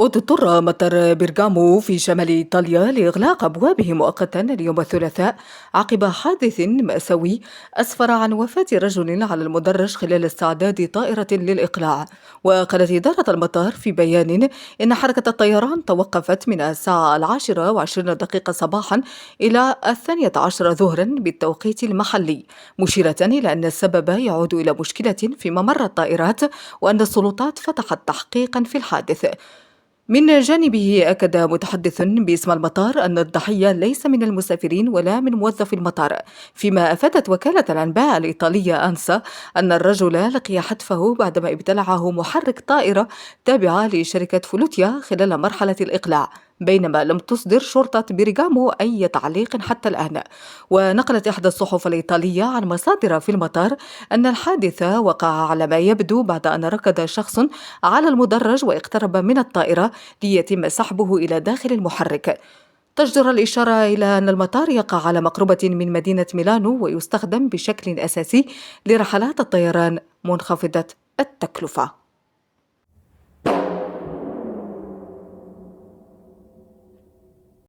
اضطر مطار بيرغامو في شمال إيطاليا لإغلاق أبوابه مؤقتا اليوم الثلاثاء عقب حادث مأساوي أسفر عن وفاة رجل على المدرج خلال استعداد طائرة للإقلاع. وقالت إدارة المطار في بيان إن حركة الطيران توقفت من الساعة 10:20 صباحا إلى 12 ظهرا بالتوقيت المحلي، مشيرة إلى أن السبب يعود إلى مشكلة في ممر الطائرات وأن السلطات فتحت تحقيقا في الحادث. من جانبه أكد متحدث باسم المطار أن الضحية ليس من المسافرين ولا من موظفي المطار، فيما أفادت وكالة الأنباء الإيطالية أنسا أن الرجل لقي حتفه بعدما ابتلعه محرك طائرة تابعة لشركة فلوتيا خلال مرحلة الإقلاع، بينما لم تصدر شرطة بيرغامو أي تعليق حتى الآن. ونقلت إحدى الصحف الإيطالية عن مصادر في المطار أن الحادث وقع على ما يبدو بعد أن ركض شخص على المدرج واقترب من الطائرة ليتم سحبه إلى داخل المحرك. تجدر الإشارة إلى أن المطار يقع على مقربة من مدينة ميلانو ويستخدم بشكل أساسي لرحلات الطيران منخفضة التكلفة.